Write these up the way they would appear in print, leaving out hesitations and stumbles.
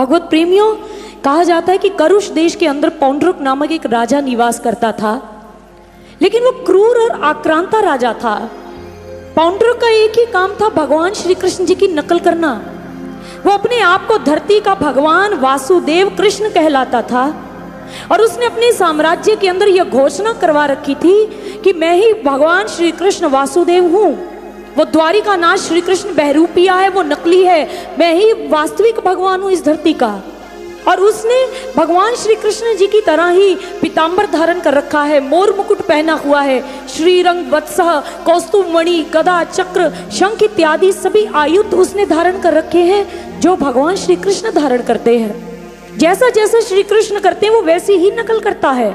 भगवत प्रेमियों, कहा जाता है कि करुष देश के अंदर पौंड्रक नामक एक राजा निवास करता था, लेकिन वो क्रूर और आक्रांता राजा था। पौंड्रक का एक ही काम था, भगवान श्री कृष्ण जी की नकल करना। वो अपने आप को धरती का भगवान वासुदेव कृष्ण कहलाता था और उसने अपने साम्राज्य के अंदर यह घोषणा करवा रखी थी कि मैं ही भगवान श्री कृष्ण वासुदेव हूँ। वो द्वारिका नाथ श्री कृष्ण बहरूपिया है, वो नकली है, मैं ही वास्तविक भगवान हूँ इस धरती का। और उसने भगवान श्री कृष्ण जी की तरह ही पीताम्बर धारण कर रखा है, मोर मुकुट पहना हुआ है, श्रीरंग वत्सह कौस्तुभमणि गदा चक्र शंख इत्यादि सभी आयुध उसने धारण कर रखे हैं जो भगवान श्री कृष्ण धारण करते हैं। जैसा जैसा श्री कृष्ण करते हैं वो वैसी ही नकल करता है।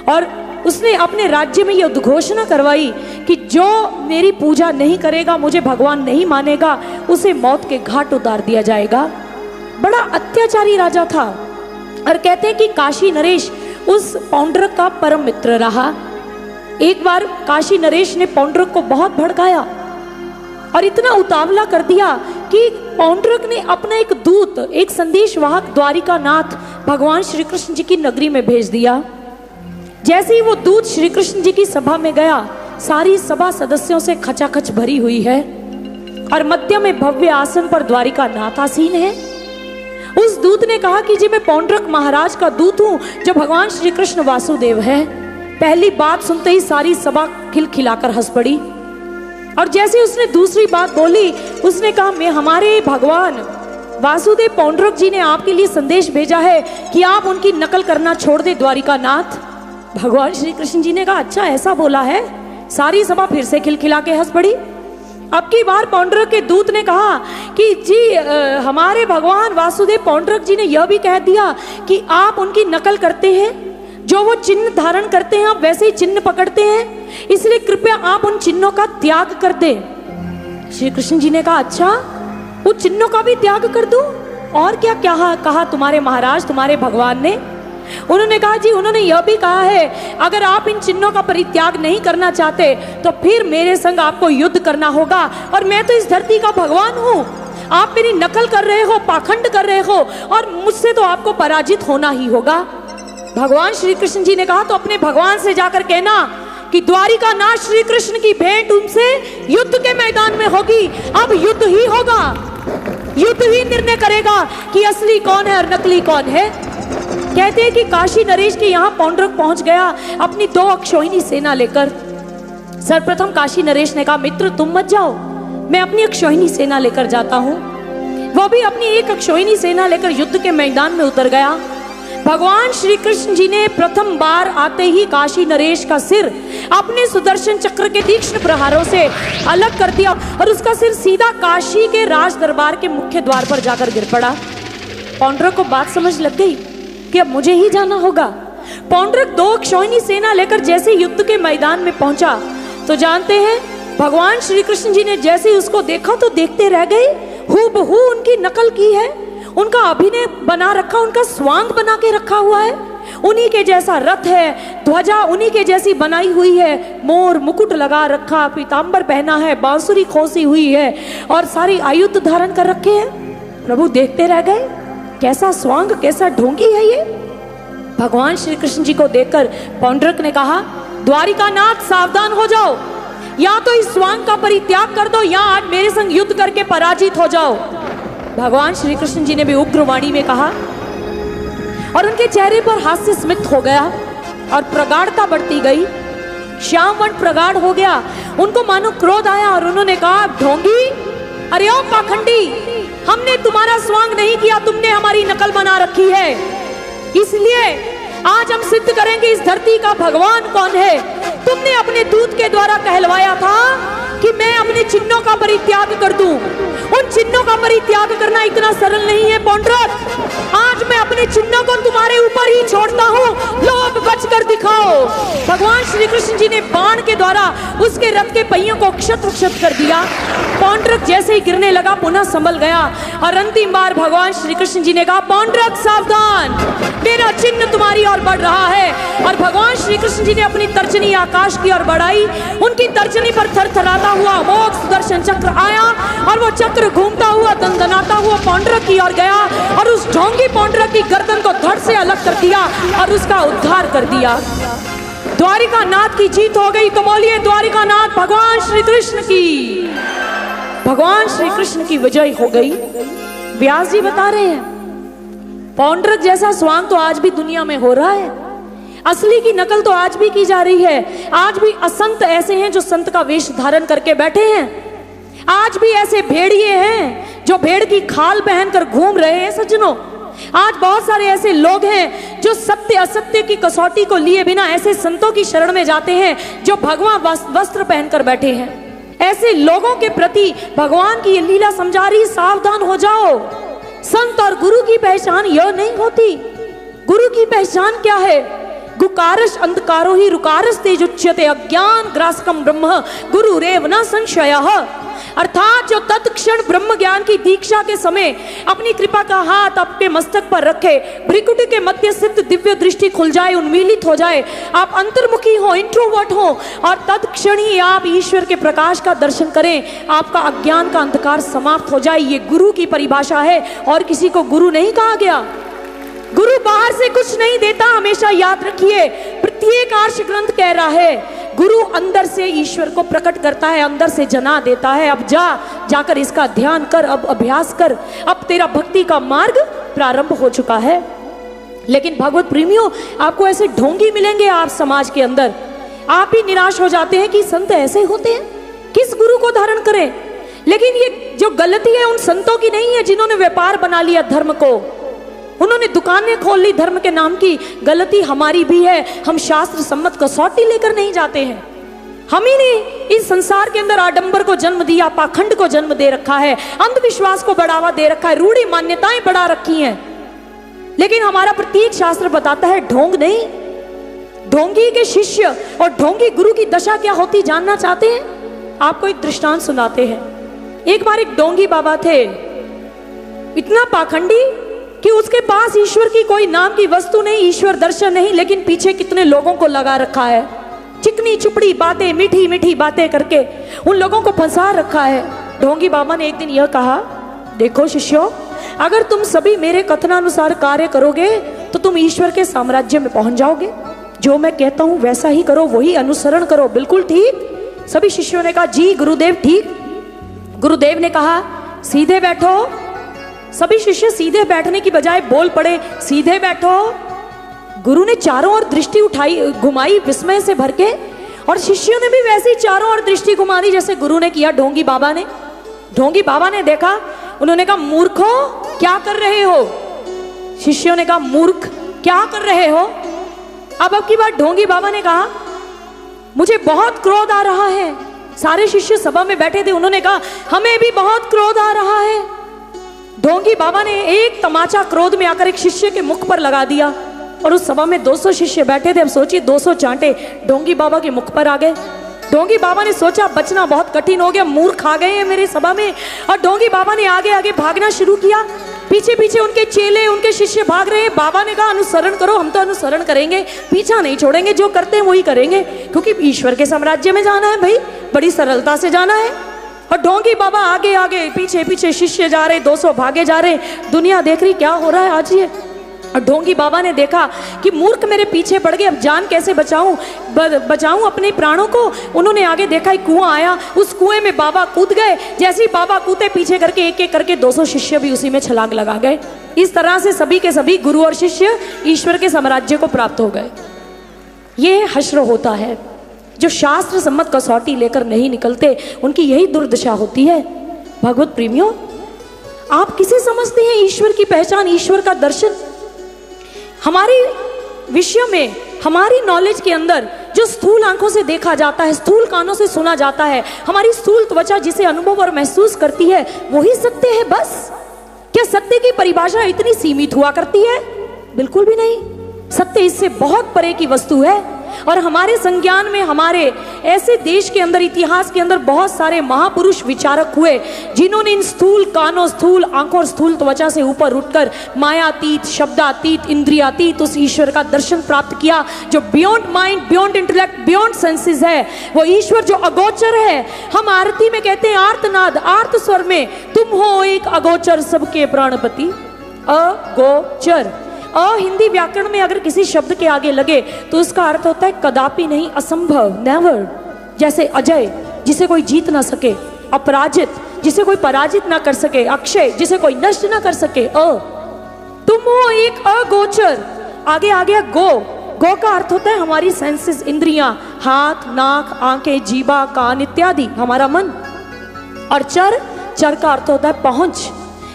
और उसने अपने राज्य में यह उद्घोषणा करवाई कि जो मेरी पूजा नहीं करेगा, मुझे भगवान नहीं मानेगा, उसे मौत के घाट उतार दिया जाएगा। बड़ा अत्याचारी राजा था। और कहते हैं कि काशी नरेश उस पौंड्रक का परम मित्र रहा। एक बार काशी नरेश ने पौंड्रक को बहुत भड़काया और इतना उतावला कर दिया कि पौंड्रक ने अपना एक दूत, एक संदेशवाहक द्वारिका नाथ भगवान श्री कृष्ण जी की नगरी में भेज दिया। जैसे ही वो दूत श्री कृष्ण जी की सभा में गया, सारी सभा सदस्यों से खचाखच भरी हुई है और मध्य में भव्य आसन पर द्वारिका नाथ आसीन है। उस दूत ने कहा कि जी मैं पौंड्रक महाराज का दूत हूं जो भगवान श्री कृष्ण वासुदेव है। पहली बात सुनते ही सारी सभा खिलखिलाकर हंस पड़ी। और जैसे उसने दूसरी बात बोली, उसने कहा मैं हमारे भगवान वासुदेव पौंड्रक जी ने आपके लिए संदेश भेजा है कि आप उनकी नकल करना छोड़ दे द्वारिका नाथ। भगवान श्री कृष्ण जी ने कहा अच्छा ऐसा बोला है। सारी सभा फिर से खिलखिला के हंस पड़ी। अब की बार पौंड्रक के दूत ने कहा कि जी हमारे भगवान वासुदेव पौंड्रक जी ने यह भी कह दिया कि आप उनकी नकल करते हैं, जो वो चिन्ह धारण करते हैं आप वैसे ही चिन्ह पकड़ते हैं, इसलिए कृपया आप उन चिन्हों का त्याग कर दे। श्री कृष्ण जी ने कहा अच्छा उन चिन्हों का भी त्याग कर दूं? और क्या क्या कहा तुम्हारे महाराज, तुम्हारे भगवान ने? उन्होंने कहा जी उन्होंने यह भी कहा है अगर आप इन चिन्हों का परित्याग नहीं करना चाहते तो फिर मेरे संग आपको युद्ध करना होगा, और मैं तो इस धरती का भगवान हूँ। आप मेरी नकल कर रहे हो, पाखंड कर रहे हो, और मुझसे तो आपको पराजित होना ही होगा। भगवान श्री कृष्ण जी ने कहा तो अपने भगवान से जाकर कहना कि द्वारिका नाथ श्री कृष्ण की भेंट उनसे युद्ध के मैदान में होगी। अब युद्ध ही होगा, युद्ध ही निर्णय करेगा कि असली कौन है और नकली कौन है। कहते हैं कि काशी नरेश के यहाँ पौंड्रक पहुंच गया अपनी 2 अक्षौहिणी सेना लेकर। सर्वप्रथम काशी नरेश ने कहा मित्र तुम मत जाओ, मैं अपनी अक्षौहिणी सेना लेकर जाता हूँ। वो भी अपनी एक अक्षौहिणी सेना लेकर युद्ध के मैदान में उतर गया। भगवान श्री कृष्ण जी ने प्रथम बार आते ही काशी नरेश का सिर अपने सुदर्शन चक्र के तीक्ष्ण प्रहारों से अलग कर दिया और उसका सिर सीधा काशी के राज दरबार के मुख्य द्वार पर जाकर गिर पड़ा। पौंड्रक को बात समझ लग गई कि अब मुझे ही जाना होगा। पौंड्रक 2 अक्षौहिणी सेना लेकर जैसे युद्ध के मैदान में पहुंचा तो जानते हैं भगवान श्री कृष्ण जी ने जैसे उसको देखा तो देखते रह गए। हूबहू उनकी नकल की है, उनका अभिनय बना रखा, उनका स्वांग बना के रखा हुआ है। उन्हीं के जैसा रथ है, ध्वजा उन्हीं के जैसी बनाई हुई है, मोर मुकुट लगा रखा, पीताम्बर पहना है, बांसुरी खोसी हुई है और सारी आयुध धारण कर रखे हैं। प्रभु देखते रह गए कैसा स्वांग, कैसा ढोंगी है ये। भगवान श्री कृष्ण जी को देखकर पौंड्रक ने कहा द्वारिका नाथ सावधान हो जाओ, या तो इस स्वांग का परित्याग कर दो या आज मेरे संग युद्ध करके पराजित हो जाओ। भगवान श्री कृष्ण जी ने भी उग्र वाणी में कहा और उनके चेहरे पर हास्य स्मित हो गया और प्रगाढ़ता बढ़ती गई। श्याम वर्ण प्रगाढ़ हो गया, उनको मानो क्रोध आया और उन्होंने कहा ढोंगी, अरे ओ पाखंडी, हमने तुम्हारा स्वांग नहीं किया, तुमने हमारी नकल बना रखी है। इसलिए आज हम सिद्ध करेंगे इस धरती का भगवान कौन है। तुमने अपने दूत के द्वारा कहलवाया था कि मैं अपने चिन्हों का परित्याग कर दूं। उन चिन्हों का परित्याग करना इतना सरल नहीं है पौंड्रक। आज मैं अपने चिन्हों को तुम्हारे ऊपर ही छोड़ता हूँ, लोग बचकर दिखाओ। भगवान श्री कृष्ण जी ने बाण के द्वारा उसके रथ के पहियों को क्षत कर दिया। पौंड्रक जैसे ही गिरने लगा पुनः संभल गया और अंतिम बार भगवान श्री कृष्ण जी ने कहा पौंड्रक सावधान, मेरा चिन्ह तुम्हारी ओर बढ़ रहा है। और भगवान श्री कृष्ण जी ने अपनी तर्जनी आकाश की ओर बढ़ाई। उनकी तर्जनी पर थरथराता हुआ अमोघ सुदर्शन चक्र आया और वो चक्र घूमता हुआ दंदनाता हुआ पौंड्रक की ओर गया और उस ढोंगी पौंड्रक की गर्दन को धड़ से अलग कर दिया और उसका उद्धार कर दिया। द्वारिका नाथ की जीत हो गई। तो बोलिए द्वारिका नाथ भगवान श्री कृष्ण की, भगवान श्री कृष्ण की विजय हो गई। व्यास जी बता रहे हैं पौंड्रक जैसा स्वांग तो आज भी दुनिया में हो रहा है, असली की नकल तो आज भी की जा रही है। आज भी असंत ऐसे हैं जो संत का वेश धारण करके बैठे हैं। आज भी ऐसे भेड़िए हैं जो भेड़ की खाल पहनकर घूम रहे हैं सज्जनों। आज बहुत सारे ऐसे लोग हैं जो सत्य असत्य की कसौटी को लिए बिना ऐसे संतों की शरण में जाते हैं जो भगवा वस्त्र पहनकर बैठे हैं। ऐसे लोगों के प्रति भगवान की ये लीला समझा रही, सावधान हो जाओ। संत और गुरु की पहचान यह नहीं होती। गुरु की पहचान क्या है? गुकारश अंधकारो ही रुकारस तेजुच्यते अज्ञान ग्रासकम ब्रह्म गुरुरेव न संशयः। अर्थात जो तत्क्षण ब्रह्म ज्ञान की दीक्षा के समय अपनी कृपा का हाथ आपके मस्तक पर रखे, भ्रिकुटी के मध्य स्थित दिव्य दृष्टि खुल जाए, उन्मीलित हो जाए, आप अंतर्मुखी हो, इंट्रोवर्ट हो और तत्क्षण ही आप ईश्वर के प्रकाश का दर्शन करें, आपका अज्ञान का अंधकार समाप्त हो जाए। ये गुरु की परिभाषा है और किसी को गुरु नहीं कहा गया। गुरु बाहर से कुछ नहीं देता, हमेशा याद रखिए। प्रत्येक आर्ष ग्रंथ कह रहा है गुरु अंदर से ईश्वर को प्रकट करता है, अंदर से जना देता है। अब जाकर इसका ध्यान कर, अब अभ्यास कर, अब तेरा भक्ति का मार्ग प्रारंभ हो चुका है। लेकिन भगवत प्रेमियों, आपको ऐसे ढोंगी मिलेंगे आप समाज के अंदर, आप ही निराश हो जाते हैं कि संत ऐसे होते हैं, किस गुरु को धारण करें। लेकिन ये जो गलती है उन संतों की नहीं है जिन्होंने व्यापार बना लिया धर्म को, उन्होंने दुकानें खोल ली धर्म के नाम की। गलती हमारी भी है, हम शास्त्र सम्मत कसौटी लेकर नहीं जाते हैं। हम ही ने इस संसार के अंदर आडंबर को जन्म दिया, पाखंड को जन्म दे रखा है, अंधविश्वास को बढ़ावा दे रखा है, रूढ़ी मान्यताएं बढ़ा रखी हैं। लेकिन हमारा प्रत्येक शास्त्र बताता है ढोंग नहीं। ढोंगी के शिष्य और ढोंगी गुरु की दशा क्या होती जानना चाहते हैं? आपको एक दृष्टांत सुनाते हैं। एक बार एक ढोंगी बाबा थे, इतना पाखंडी कि उसके पास ईश्वर की कोई नाम की वस्तु नहीं, ईश्वर दर्शन नहीं, लेकिन पीछे कितने लोगों को लगा रखा है। चिकनी चुपड़ी बातें, मीठी मीठी बातें करके उन लोगों को फंसा रखा है। ढोंगी बाबा ने एक दिन यह कहा, देखो शिष्यों, अगर तुम सभी मेरे कथनानुसार कार्य करोगे तो तुम ईश्वर के साम्राज्य में पहुंच जाओगे। जो मैं कहता हूं वैसा ही करो, वही अनुसरण करो। बिल्कुल ठीक। सभी शिष्यों ने कहा जी गुरुदेव ठीक। गुरुदेव ने कहा सीधे बैठो। सभी शिष्य सीधे बैठने की बजाय बोल पड़े सीधे बैठो। गुरु ने चारों ओर दृष्टि उठाई, घुमाई विस्मय से भर के, और शिष्यों ने भी वैसे ही चारों ओर दृष्टि घुमा दी जैसे गुरु ने किया। ढोंगी बाबा ने देखा, उन्होंने कहा मूर्खो क्या कर रहे हो? शिष्यों ने कहा मूर्ख क्या कर रहे हो? अब की बात ढोंगी बाबा ने कहा मुझे बहुत क्रोध आ रहा है। सारे शिष्य सभा में बैठे थे, उन्होंने कहा हमें भी बहुत क्रोध आ रहा है। ढोंगी बाबा ने एक तमाचा क्रोध में आकर एक शिष्य के मुख पर लगा दिया और उस सभा में 200 शिष्य बैठे थे। अब सोचिए 200 चांटे ढोंगी बाबा के मुख पर आ गए। ढोंगी बाबा ने सोचा बचना बहुत कठिन हो गया, मूर्ख आ गए हैं मेरे सभा में। और ढोंगी बाबा ने आगे आगे भागना शुरू किया, पीछे पीछे उनके चेले उनके शिष्य भाग रहे हैं। बाबा ने कहा अनुसरण करो, हम तो अनुसरण करेंगे, पीछा नहीं छोड़ेंगे, जो करते हैं वही करेंगे, क्योंकि ईश्वर के साम्राज्य में जाना है भाई, बड़ी सरलता से जाना है। और ढोंगी बाबा आगे आगे पीछे पीछे शिष्य जा रहे, 200 भागे जा रहे, दुनिया देख रही क्या हो रहा है आज ये। और ढोंगी बाबा ने देखा कि मूर्ख मेरे पीछे पड़ गए, अब जान कैसे बचाऊं अपने प्राणों को। उन्होंने आगे देखा एक कुआं आया, उस कुएं में बाबा कूद गए। जैसे ही बाबा कूदे पीछे करके एक एक करके 200 शिष्य भी उसी में छलांग लगा गए। इस तरह से सभी के सभी गुरु और शिष्य ईश्वर के साम्राज्य को प्राप्त हो गए। ये हश्र होता है। जो शास्त्र सम्मत कसौटी लेकर नहीं निकलते उनकी यही दुर्दशा होती है। भगवत प्रेमियों, आप किसे समझते हैं ईश्वर की पहचान, ईश्वर का दर्शन? हमारे विषयों में, हमारी नॉलेज के अंदर जो स्थूल आंखों से देखा जाता है, स्थूल कानों से सुना जाता है, हमारी स्थूल त्वचा जिसे अनुभव और महसूस करती है, वही सत्य है बस। क्या सत्य की परिभाषा इतनी सीमित हुआ करती है? बिल्कुल भी नहीं। सत्य इससे बहुत परे की वस्तु है। और हमारे संज्ञान में हमारे ऐसे देश के अंदर, इतिहास के अंदर बहुत सारे महापुरुष विचारक हुए जिन्होंने इन स्थूल कानों, स्थूल आंखों और स्थूल त्वचा से ऊपर उठकर मायातीत, शब्दातीत, इंद्रियातीत उस ईश्वर का दर्शन प्राप्त किया जो beyond mind, beyond intellect, beyond senses है। वो ईश्वर जो अगोचर है। हम आरती में कहते हैं आर्तनाद, आर्त स्वर में, तुम हो एक अगोचर सबके प्राणपति। अगोचर, अ हिंदी व्याकरण में अगर किसी शब्द के आगे लगे तो उसका अर्थ होता है कदापि नहीं, असंभव, नेवर। जैसे अजय जिसे कोई जीत ना सके, अपराजित जिसे कोई पराजित ना कर सके, अक्षय जिसे कोई नष्ट ना कर सके। तुम हो एक अगोचर। आगे आ गया गो। गो का अर्थ होता है हमारी सेंसेस, इंद्रियां, हाथ, नाक, आंखें, जीवा, कान इत्यादि, हमारा मन। और चर, चर का अर्थ होता है पहुंच।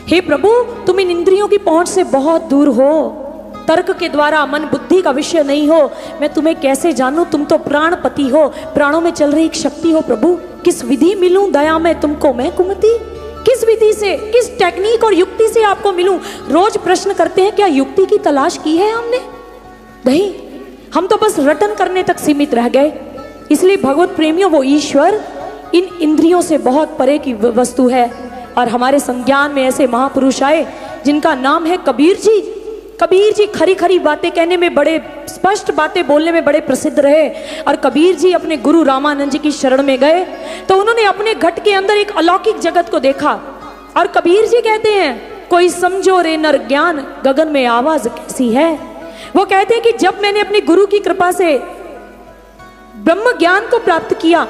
हे प्रभु, तुम इन इंद्रियों की पहुंच से बहुत दूर हो, तर्क के द्वारा, मन बुद्धि का विषय नहीं हो। मैं तुम्हें कैसे जानूं? तुम तो प्राणपति हो, प्राणों में चल रही एक शक्ति हो। प्रभु, किस विधि मिलूं दया में तुमको मैं कुमति? किस विधि से, किस टेक्निक और युक्ति से आपको मिलूं? रोज प्रश्न करते हैं, क्या युक्ति की तलाश की है हमने? नहीं, हम तो बस रटन करने तक सीमित रह गए। इसलिए भगवत प्रेमियों, वो ईश्वर इन इंद्रियों से बहुत परे की वस्तु है। और हमारे संज्ञान में ऐसे महापुरुष आए जिनका नाम है कबीर जी। कबीर जी खरी खरी बातें कहने में, बड़े स्पष्ट बातें बोलने में बड़े प्रसिद्ध रहे। और कबीर जी अपने गुरु रामानंद जी की शरण में गए तो उन्होंने अपने घट के अंदर एक अलौकिक जगत को देखा। और कबीर जी कहते हैं, कोई समझो रे नर ज्ञान, गगन में आवाज कैसी है। वो कहते हैं कि जब मैंने अपने गुरु की कृपा से ब्रह्म ज्ञान को प्राप्त किया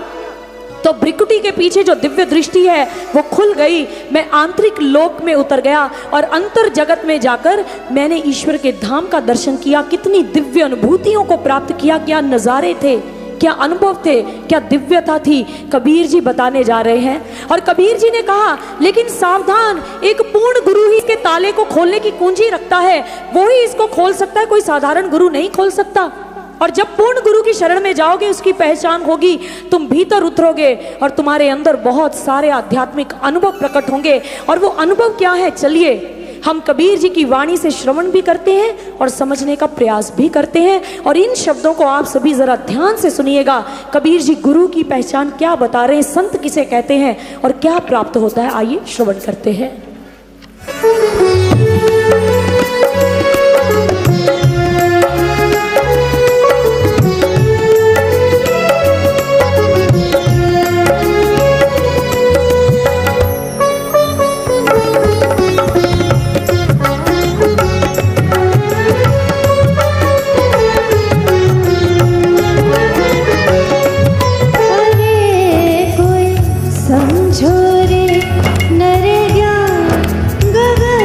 तो भृकुटी के पीछे जो दिव्य दृष्टि है वो खुल गई। मैं आंतरिक लोक में उतर गया और अंतर जगत में जाकर मैंने ईश्वर के धाम का दर्शन किया। कितनी दिव्य अनुभूतियों को प्राप्त किया, क्या नजारे थे, क्या अनुभव थे, क्या दिव्यता थी, कबीर जी बताने जा रहे हैं। और कबीर जी ने कहा, लेकिन सावधान, एक पूर्ण गुरु ही इसके ताले को खोलने की कुंजी रखता है, वो ही इसको खोल सकता है, कोई साधारण गुरु नहीं खोल सकता। और जब पूर्ण गुरु की शरण में जाओगे, उसकी पहचान होगी, तुम भीतर उतरोगे और तुम्हारे अंदर बहुत सारे आध्यात्मिक अनुभव प्रकट होंगे। और वो अनुभव क्या है? चलिए हम कबीर जी की वाणी से श्रवण भी करते हैं और समझने का प्रयास भी करते हैं। और इन शब्दों को आप सभी जरा ध्यान से सुनिएगा। कबीर जी गुरु की पहचान क्या बता रहे हैं, संत किसे कहते हैं और क्या प्राप्त होता है, आइए श्रवण करते हैं। समझो रे नर ज्ञान, गगन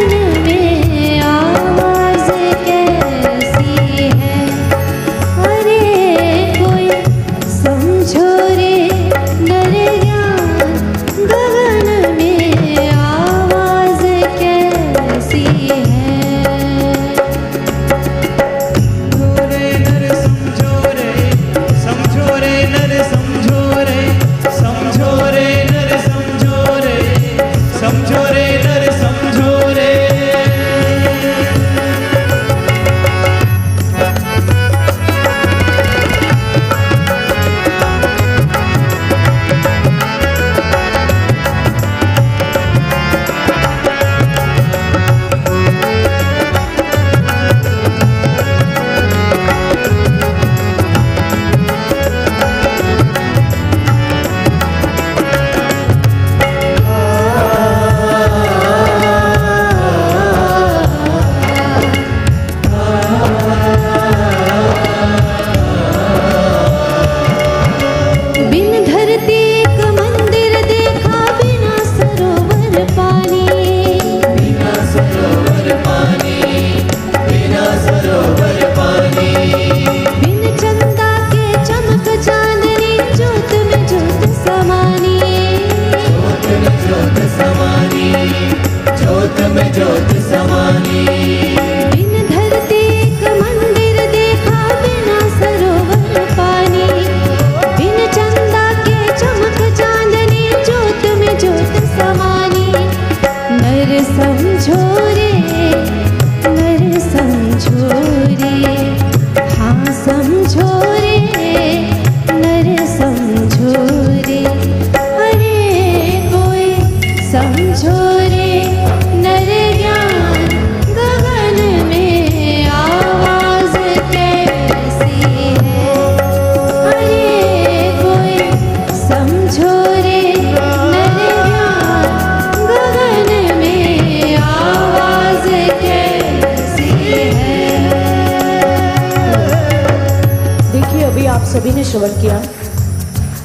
सभी ने श्रवण किया।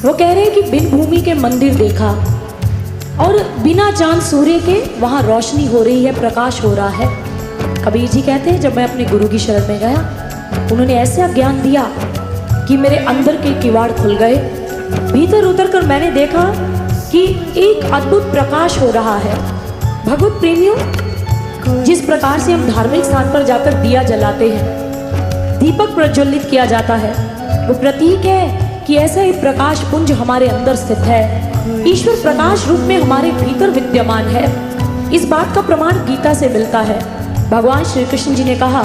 वो कह रहे हैं कि बिन भूमि के मंदिर देखा और बिना चांद सूर्य के वहाँ रोशनी हो रही है, प्रकाश हो रहा है। कबीर जी कहते हैं जब मैं अपने गुरु की शरण में गया, उन्होंने ऐसा ज्ञान दिया कि मेरे अंदर के किवाड़ खुल गए। भीतर उतर कर मैंने देखा कि एक अद्भुत प्रकाश हो रहा है। भगवत प्रेमियों, जिस प्रकार से हम धार्मिक स्थान पर जाकर दिया जलाते हैं, दीपक प्रज्वलित किया जाता है, वो प्रतीक है कि ऐसा एक प्रकाश पुंज हमारे अंदर स्थित है। ईश्वर प्रकाश रूप में हमारे भीतर विद्यमान है। इस बात का प्रमाण गीता से मिलता है। भगवान श्री कृष्ण जी ने कहा,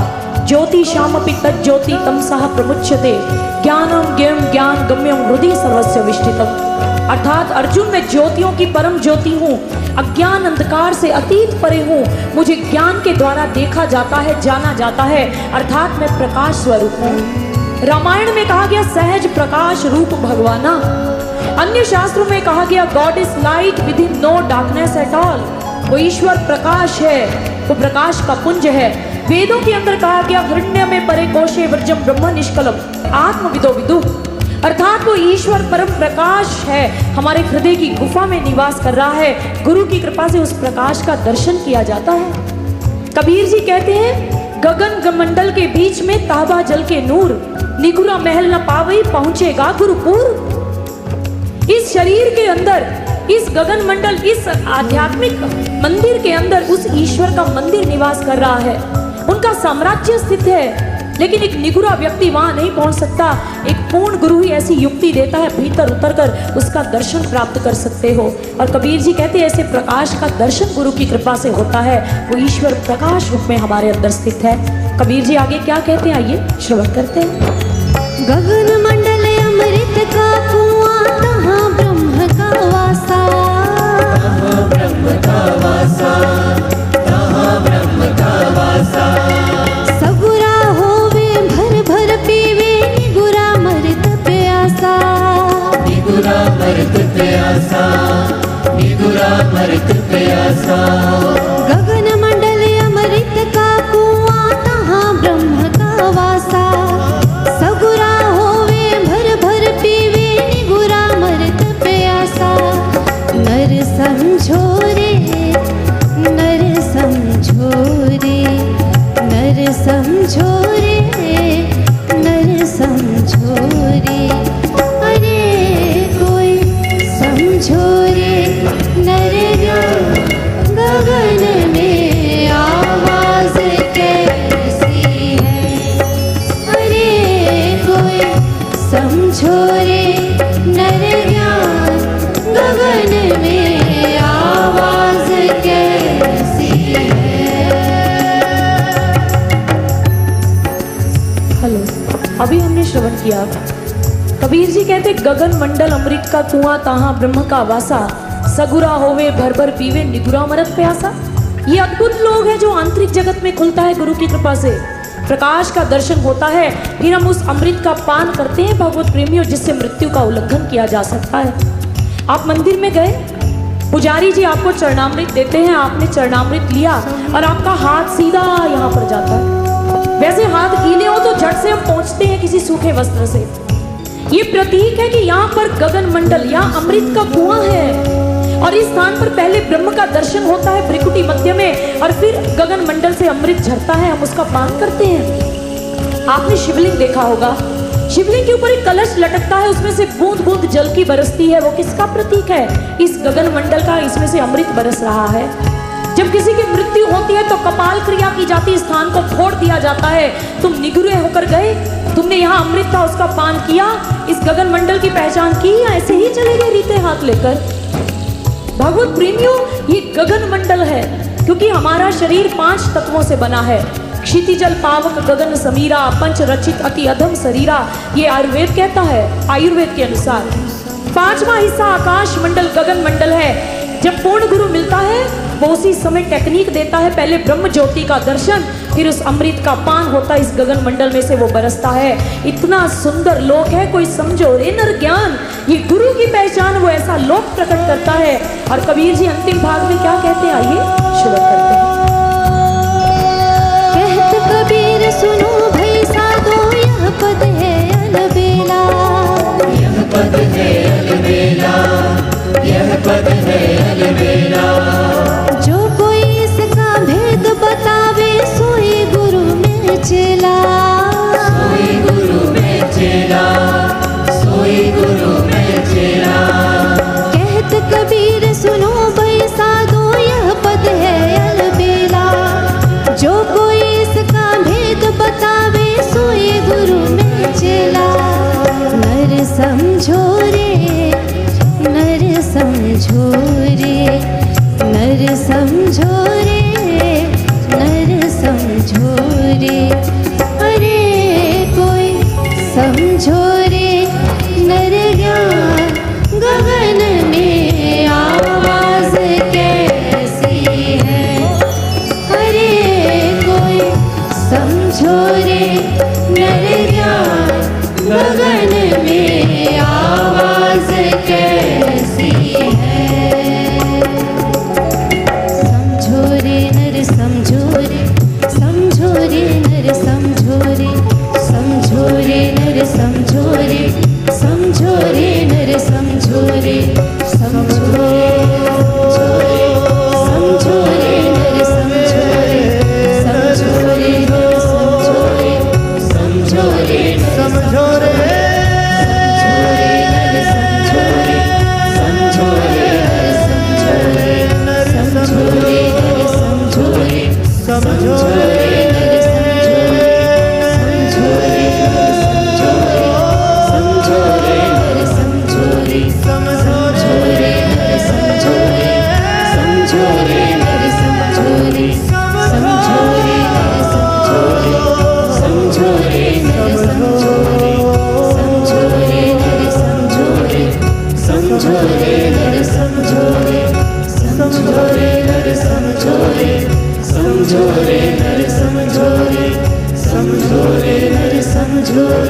ज्योति श्यामपि तज्ज्योति तमसः प्रमुच्यते ज्ञानम ज्ञेयं ज्ञान गम्यं हृदि सर्वस्य विष्ठितम्। अर्थात अर्जुन, मैं ज्योतियों की परम ज्योति हूँ, अज्ञान अंधकार से अतीत परे हूँ, मुझे ज्ञान के द्वारा देखा जाता है, जाना जाता है, अर्थात मैं प्रकाश स्वरूप हूँ। रामायण में कहा गया सहज प्रकाश रूप भगवाना। अन्य शास्त्रों में कहा गया God is light within no darkness at all. वो ईश्वर प्रकाश है, वो प्रकाश का पुंज है। वेदों के अंदर कहा गया हिरण्य में परे कोशे वर्जम ब्रह्म निष्कलम आत्मविदो विदु, अर्थात वो ईश्वर परम प्रकाश है, हमारे हृदय की गुफा में निवास कर रहा है। गुरु की कृपा से उस प्रकाश का दर्शन किया जाता है। कबीर जी कहते हैं, गगन मंडल के बीच में ताबा जल के नूर, निगुरा महल न पावई पहुंचेगा गुरुपुर। इस शरीर के अंदर, इस गगन मंडल, इस आध्यात्मिक मंदिर के अंदर उस ईश्वर का मंदिर निवास कर रहा है, उनका साम्राज्य स्थित है। लेकिन एक निगुरा व्यक्ति वहां नहीं पहुंच सकता। एक पूर्ण गुरु ही ऐसी युक्ति देता है, भीतर उतरकर उसका दर्शन प्राप्त कर सकते हो। और कबीर जी कहते हैं ऐसे प्रकाश का दर्शन गुरु की कृपा से होता है। वो ईश्वर प्रकाश रूप में हमारे अंदर स्थित है। कबीर जी आगे क्या कहते हैं, आइए श्रवण करते हैं। गगन मंडल अमृत का कुआं, तहाँ ब्रह्म का वासा, तहाँ ब्रह्म का वासा, तहाँ ब्रह्म का वासा। सगुरा होवे भर भर पीवे, निगुरा मरत प्यासा, निगुरा मरत प्यासा, निगुरा मरत प्यासा। गगन मंडल अमृत का कुआं, तहाँ ब्रह्म का वासा, सगुरा होवे भर भर पीवे, निगुरा मरत प्यासा। नर समझो रे, नर समझो रे, नर समझो रे, नर समझो रे। अरे कोई समझो रे, नर गगन में आवाज कैसी है। अरे कोई समझो रे, नर ज्ञान गगन में आवाज कैसी है। हेलो, अभी हमने श्रवण किया। कबीर जी कहते गगन मंडल अमृत का कुआं, तहाँ ब्रह्म का वासा, सगुरा होवे भर भर पीवे, निगुरा मरत प्यासा। ये अद्भुत लोग हैं जो आंतरिक जगत में खुलता है गुरु की कृपा से, प्रकाश का दर्शन होता है, फिर हम उस अमृत का पान करते हैं भगवत प्रेमियों, जिससे मृत्यु का उल्लंघन किया जा सकता है। आप मंदिर में गए, पुजारी जी आपको चरणामृत देते हैं, आपने चरणामृत लिया और आपका हाथ सीधा यहाँ पर जाता है। वैसे हाथ गीले हो तो झट से हम पहुँचते हैं किसी सूखे वस्त्र से। ये प्रतीक है कि यहाँ पर गगन मंडल या अमृत का कुआं है और इस स्थान पर पहले ब्रह्म का दर्शन होता है भ्रिकुटी मध्य में, और फिर गगन मंडल से अमृत झरता है, हम उसका पान करते हैं। आपने शिवलिंग देखा होगा, शिवलिंग के ऊपर एक कलश लटकता है, उसमें से बूंद बूंद जल की बरसती है। वो किसका प्रतीक है? इस गगन मंडल का। इसमें से अमृत बरस रहा है। जब किसी की मृत्यु होती है तो कपाल क्रिया की जाती है, स्थान को फोड़ दिया जाता है। तुम निगुरे होकर गए, तुमने यहाँ अमृत था उसका पान किया, इस गगन मंडल की पहचान की, या ऐसे ही चले गए रीते हाथ लेकर? भगवत प्रेमियों, ये गगन मंडल है क्योंकि हमारा शरीर 5 तत्वों से बना है। क्षितिजल पावक गगन समीरा, पंच रचित अति अधम शरीरा, ये आयुर्वेद कहता है। आयुर्वेद के अनुसार 5वां हिस्सा आकाश मंडल गगन मंडल है। जब पूर्ण गुरु मिलता है वो उसी समय टेक्निक देता है, पहले ब्रह्म ज्योति का दर्शन, फिर उस अमृत का पान होता है, इस गगन मंडल में से वो बरसता है। इतना सुंदर लोक है, कोई समझो रे नर ज्ञान। ये गुरु की पहचान, वो ऐसा लोक प्रकट करता है। और कबीर जी अंतिम भाग में क्या कहते हैं, आइए श्रवण करते हैं। कहत कबीर सुनो भाई साधो, यह पद है अलबेला, समझो रे नर समझो रे नर समझो रे अरे कोई समझो रे नर ज्ञान गगन में आवाज कैसी है अरे कोई समझो रे नर ज्ञान गगन में आवाज कैसी है समझो रे नर समझो रे समझो रे नर समझो रे समझो रे नर समझो रे समझो रे नर समझो रे समझो रे समझो रे नर समझो रे समझो रे नर समझो रे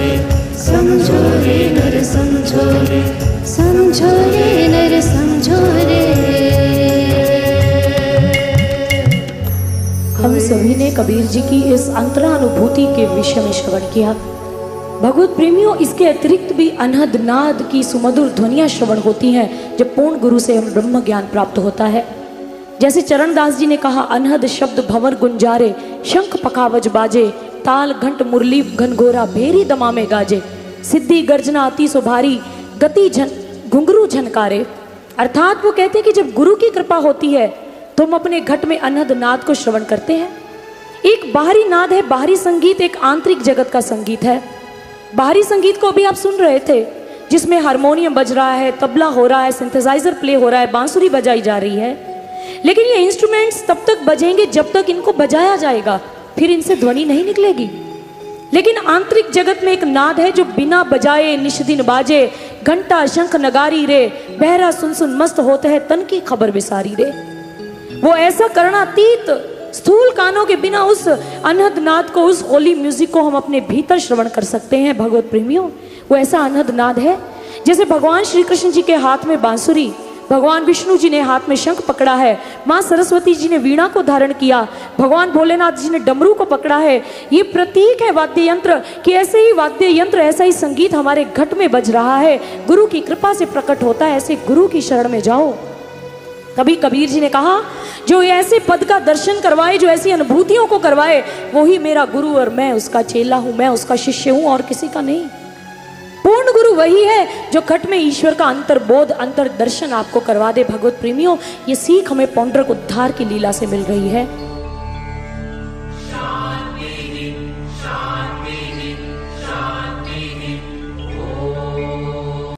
समझो रे समझो रे समझो रे नर समझो रे। हम सभी ने कबीर जी की इस अंतरानुभूति के विषय में श्रवण किया। भगवत प्रेमियों, इसके अतिरिक्त भी अनहद नाद की सुमधुर ध्वनियां श्रवण होती हैं जब पूर्ण गुरु से हम ब्रह्म ज्ञान प्राप्त होता है। जैसे चरणदास जी ने कहा, अनहद शब्द भंवर गुंजारे, शंख पखावज बाजे, ताल घंट मुरली घनघोरा, भेरी दमा में गाजे, सिद्धि गर्जना अति सुभारी, गति घुंघरू झनकारे। अर्थात वो कहते हैं कि जब गुरु की कृपा होती है तो हम अपने घट में अनहद नाद को श्रवण करते हैं। एक बाहरी नाद है, बाहरी संगीत एक आंतरिक जगत का संगीत है। बाहरी संगीत को अभी आप सुन रहे थे, जिसमें हारमोनियम बज रहा है, तबला हो रहा है, सिंथेसाइजर प्ले हो रहा है, बांसुरी बजाई जा रही है। लेकिन ये इंस्ट्रूमेंट्स तब तक बजेंगे जब तक इनको बजाया जाएगा, फिर इनसे ध्वनि नहीं निकलेगी। लेकिन आंतरिक जगत में एक नाद है जो बिना बजाए निश दिन बाजे, घंटा शंख नगारी रे, बहरा सुन सुन मस्त होते हैं तन की खबर विसारी रे। वो ऐसा करणातीत स्थूल कानों के बिना उस अनहद नाद को, उस होली म्यूजिक को हम अपने भीतर श्रवण कर सकते हैं। भगवत प्रेमियों, वो ऐसा अनहद नाद है जैसे भगवान श्री कृष्ण जी के हाथ में बांसुरी, भगवान विष्णु जी ने हाथ में शंख पकड़ा है, माँ सरस्वती जी ने वीणा को धारण किया, भगवान भोलेनाथ जी ने डमरू को पकड़ा है। ये प्रतीक है वाद्य यंत्र कि ऐसे ही वाद्य यंत्र, ऐसा ही संगीत हमारे घट में बज रहा है, गुरु की कृपा से प्रकट होता है। ऐसे गुरु की शरण में जाओ। कभी कबीर जी ने कहा, जो ऐसे पद का दर्शन करवाए, जो ऐसी अनुभूतियों को करवाए, वही मेरा गुरु और मैं उसका चेला हूं, मैं उसका शिष्य हूं और किसी का नहीं। पूर्ण गुरु वही है जो घट में ईश्वर का अंतर्बोध, अंतर दर्शन आपको करवा दे। भगवत प्रेमियों, ये सीख हमें पौंड्रक उद्धार की लीला से मिल रही है।